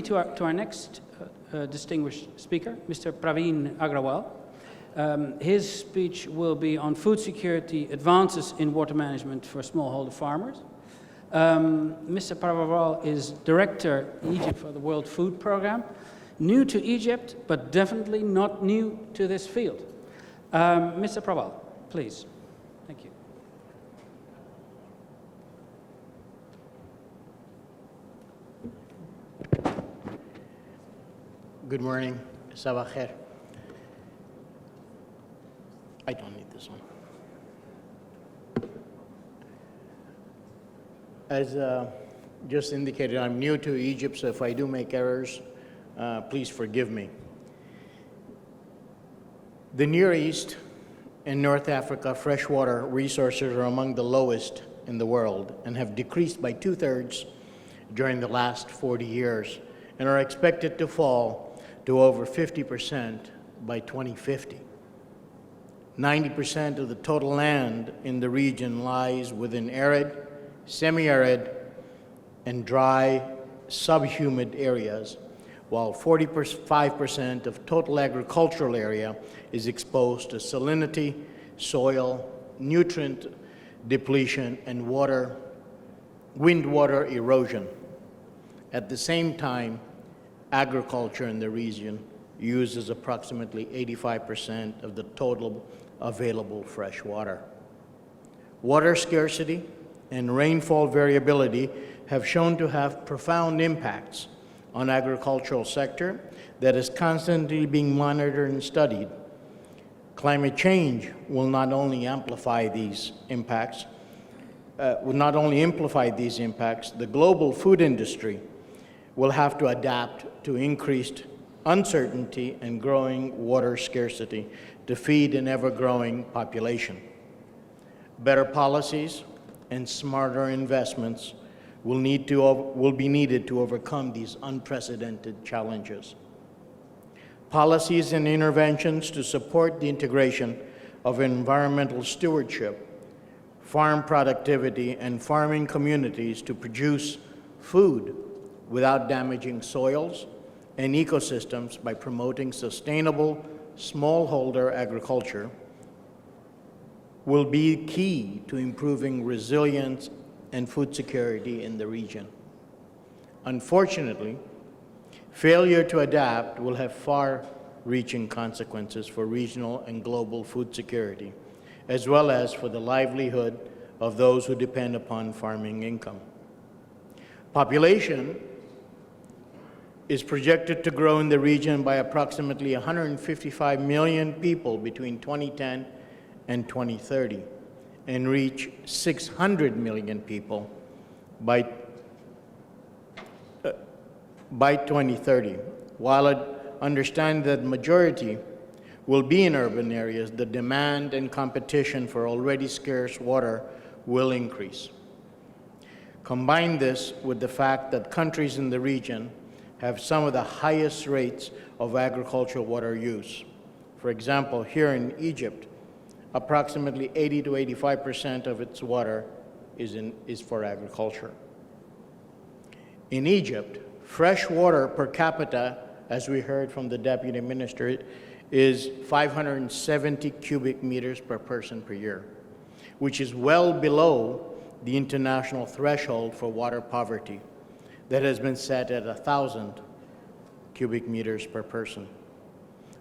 to our next distinguished speaker, Mr. Praveen Agrawal. His speech will be on food security advances in water management for smallholder farmers. Mr. Agrawal is Director Egypt for the World Food Programme, new to Egypt, but definitely not new to this field. Mr. Agrawal, please. Thank you. Good morning. Sabah khair. I don't need this one. As just indicated, I'm new to Egypt, so if I do make errors, please forgive me. The Near East and North Africa freshwater resources are among the lowest in the world and have decreased by 2/3 during the last 40 years and are expected to fall to over 50% by 2050. 90% of the total land in the region lies within arid, semi-arid, and dry, subhumid areas, while 45% of total agricultural area is exposed to salinity, soil, nutrient depletion, and wind-water erosion. At the same time, agriculture in the region uses approximately 85% of the total available fresh water. Water scarcity and rainfall variability have shown to have profound impacts on agricultural sector that is constantly being monitored and studied. Climate change will not only amplify these impacts, the global food industry will have to adapt to increased uncertainty and growing water scarcity to feed an ever-growing population. Better policies and smarter investments will be needed to overcome these unprecedented challenges. Policies and interventions to support the integration of environmental stewardship, farm productivity, and farming communities to produce food without damaging soils and ecosystems by promoting sustainable smallholder agriculture will be key to improving resilience and food security in the region. Unfortunately, failure to adapt will have far-reaching consequences for regional and global food security, as well as for the livelihood of those who depend upon farming income. Population is projected to grow in the region by approximately 155 million people between 2010 and 2030 and reach 600 million people by 2030. While I understand that the majority will be in urban areas, the demand and competition for already scarce water will increase. Combine this with the fact that countries in the region have some of the highest rates of agricultural water use. For example, here in Egypt, approximately 80 to 85% of its water is for agriculture. In Egypt, fresh water per capita, as we heard from the Deputy Minister, is 570 cubic meters per person per year, which is well below the international threshold for water poverty that has been set at 1,000 cubic meters per person,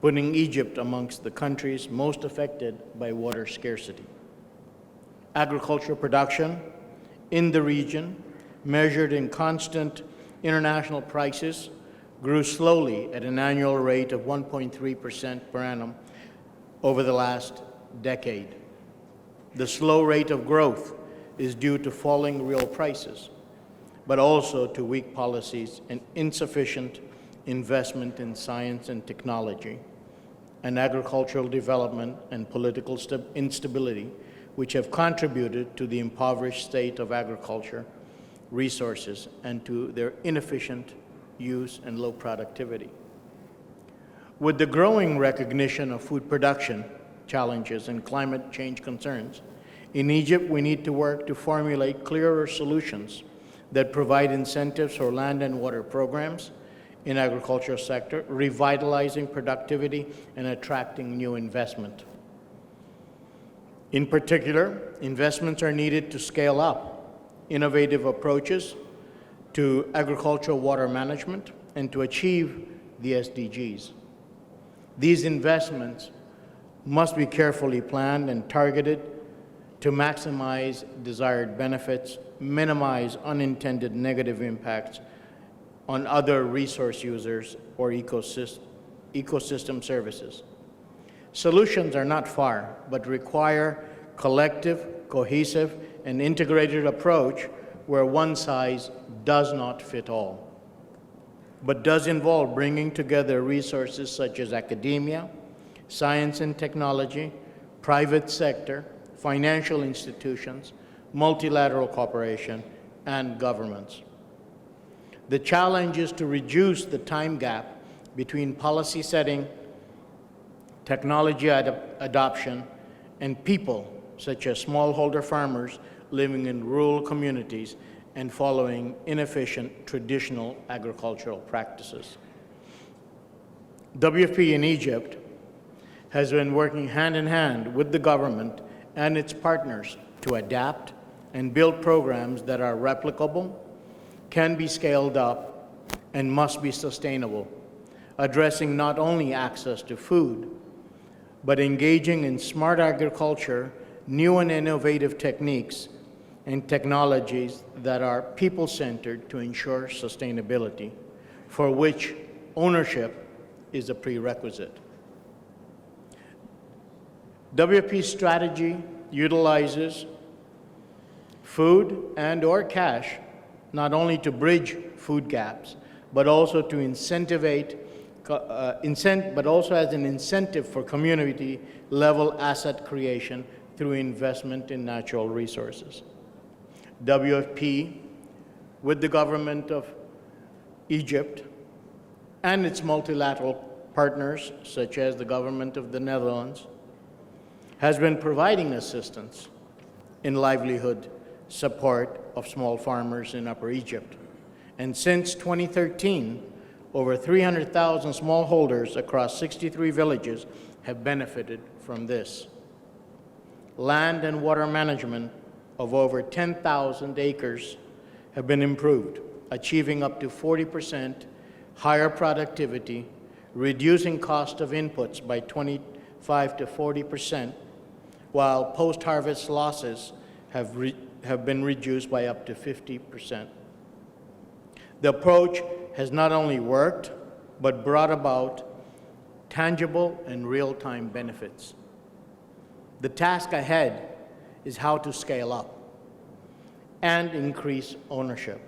putting Egypt amongst the countries most affected by water scarcity. Agricultural production in the region, measured in constant international prices, grew slowly at an annual rate of 1.3% per annum over the last decade. The slow rate of growth is due to falling real prices, but also to weak policies and insufficient investment in science and technology, and agricultural development and political instability, which have contributed to the impoverished state of agriculture resources and to their inefficient use and low productivity. With the growing recognition of food production challenges and climate change concerns, in Egypt we need to work to formulate clearer solutions that provide incentives for land and water programs, in agricultural sector, revitalizing productivity and attracting new investment. In particular, investments are needed to scale up innovative approaches to agricultural water management and to achieve the SDGs. These investments must be carefully planned and targeted to maximize desired benefits, minimize unintended negative impacts on other resource users or ecosystem services. Solutions are not far, but require collective, cohesive, and integrated approach where one size does not fit all, but does involve bringing together resources such as academia, science and technology, private sector, financial institutions, multilateral cooperation, and governments. The challenge is to reduce the time gap between policy setting, technology adoption, and people, such as smallholder farmers living in rural communities and following inefficient traditional agricultural practices. WFP in Egypt has been working hand in hand with the government and its partners to adapt and build programs that are replicable, can be scaled up, and must be sustainable, addressing not only access to food, but engaging in smart agriculture, new and innovative techniques, and technologies that are people-centered to ensure sustainability, for which ownership is a prerequisite. WFP's strategy utilizes food and/or cash not only to bridge food gaps, but also to but also as an incentive for community-level asset creation through investment in natural resources. WFP, with the government of Egypt and its multilateral partners, such as the government of the Netherlands, has been providing assistance in livelihood support of small farmers in Upper Egypt. And since 2013, over 300,000 smallholders across 63 villages have benefited from this. Land and water management of over 10,000 acres have been improved, achieving up to 40% higher productivity, reducing cost of inputs by 25 to 40%, while post-harvest losses have been reduced by up to 50%. The approach has not only worked, but brought about tangible and real-time benefits. The task ahead is how to scale up and increase ownership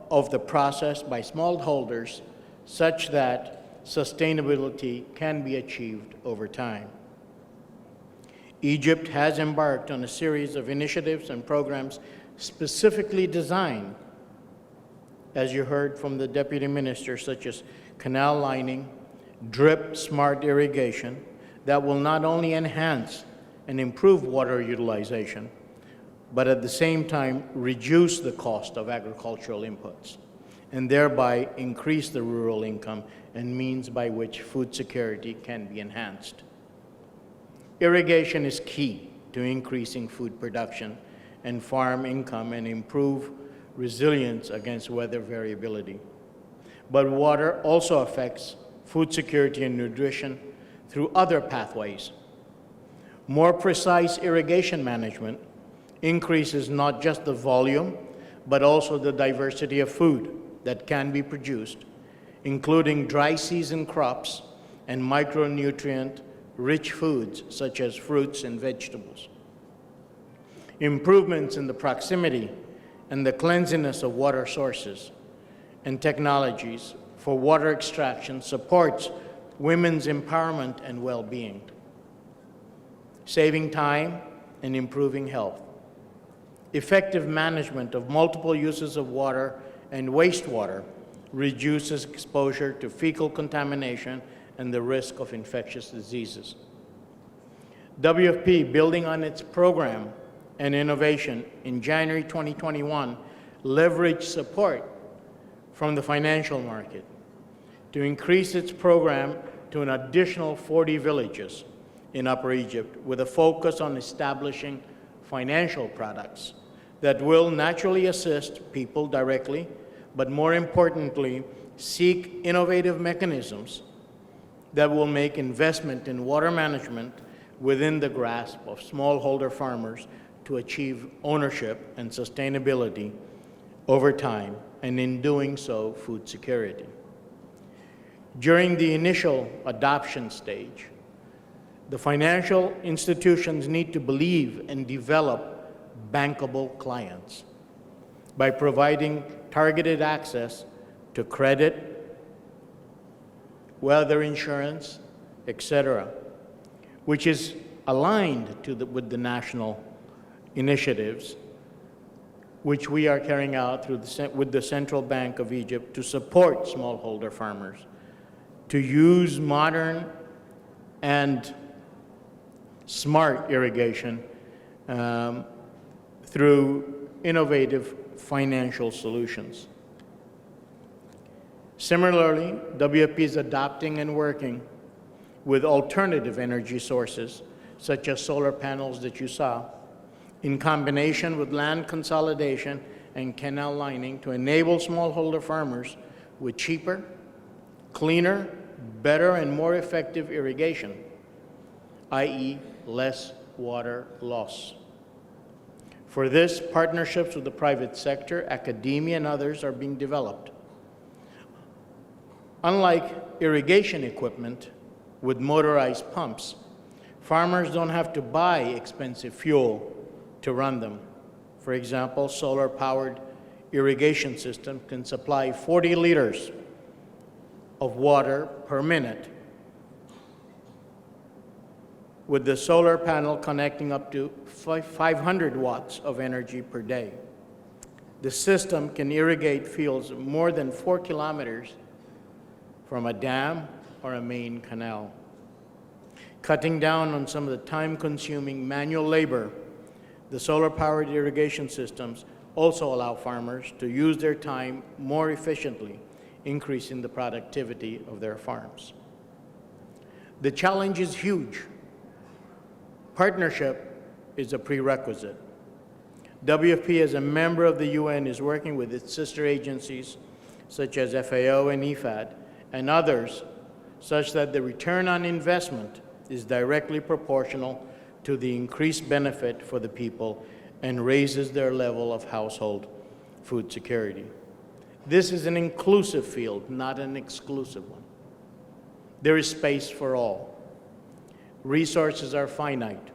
of the process by smallholders such that sustainability can be achieved over time. Egypt has embarked on a series of initiatives and programs specifically designed, as you heard from the Deputy Minister, such as canal lining, drip smart irrigation, that will not only enhance and improve water utilization, but at the same time reduce the cost of agricultural inputs, and thereby increase the rural income and means by which food security can be enhanced. Irrigation is key to increasing food production and farm income and improve resilience against weather variability. But water also affects food security and nutrition through other pathways. More precise irrigation management increases not just the volume, but also the diversity of food that can be produced, including dry season crops and micronutrient-rich foods such as fruits and vegetables. Improvements in the proximity and the cleanliness of water sources and technologies for water extraction supports women's empowerment and well-being, saving time and improving health. Effective management of multiple uses of water and wastewater reduces exposure to fecal contamination and the risk of infectious diseases. WFP, building on its program and innovation in January 2021, leveraged support from the financial market to increase its program to an additional 40 villages in Upper Egypt with a focus on establishing financial products that will naturally assist people directly, but more importantly, seek innovative mechanisms that will make investment in water management within the grasp of smallholder farmers to achieve ownership and sustainability over time, and in doing so, food security. During the initial adoption stage, the financial institutions need to believe and develop bankable clients by providing targeted access to credit, weather insurance, etc., which is aligned with the national initiatives which we are carrying out with the Central Bank of Egypt to support smallholder farmers to use modern and smart irrigation through innovative financial solutions. Similarly, WFP is adopting and working with alternative energy sources, such as solar panels that you saw, in combination with land consolidation and canal lining to enable smallholder farmers with cheaper, cleaner, better, and more effective irrigation, i.e., less water loss. For this, partnerships with the private sector, academia, and others are being developed. Unlike irrigation equipment with motorized pumps, farmers don't have to buy expensive fuel to run them. For example, solar-powered irrigation system can supply 40 liters of water per minute, with the solar panel connecting up to 500 watts of energy per day. The system can irrigate fields more than 4 kilometers from a dam or a main canal, cutting down on some of the time-consuming manual labor. The solar-powered irrigation systems also allow farmers to use their time more efficiently, increasing the productivity of their farms. The challenge is huge. Partnership is a prerequisite. WFP, as a member of the UN, is working with its sister agencies, such as FAO and IFAD, and others, such that the return on investment is directly proportional to the increased benefit for the people and raises their level of household food security. This is an inclusive field, not an exclusive one. There is space for all. Resources are finite,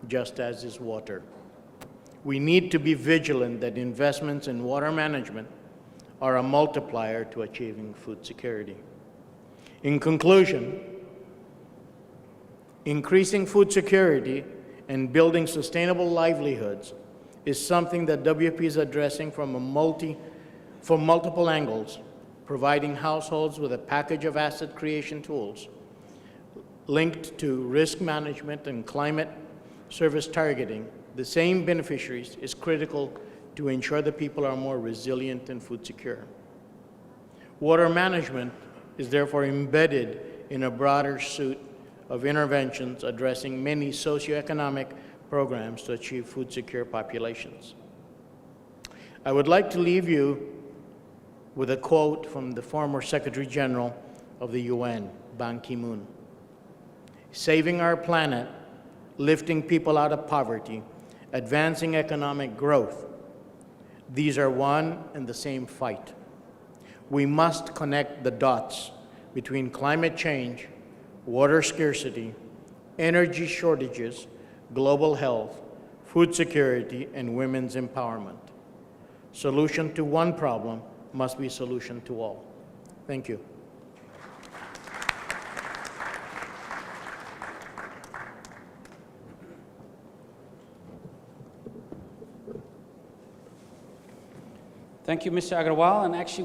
just as is water. We need to be vigilant that investments in water management are a multiplier to achieving food security. In conclusion, increasing food security and building sustainable livelihoods is something that WFP is addressing from multiple angles, providing households with a package of asset creation tools linked to risk management and climate service targeting. The same beneficiaries is critical to ensure that people are more resilient and food secure. Water management is therefore embedded in a broader suite of interventions addressing many socioeconomic programs to achieve food secure populations. I would like to leave you with a quote from the former Secretary General of the UN, Ban Ki-moon. "Saving our planet, lifting people out of poverty, advancing economic growth, these are one and the same fight. We must connect the dots between climate change, water scarcity, energy shortages, global health, food security, and women's empowerment. Solution to one problem must be solution to all." Thank you. Thank you, Mr. Agrawal. And actually,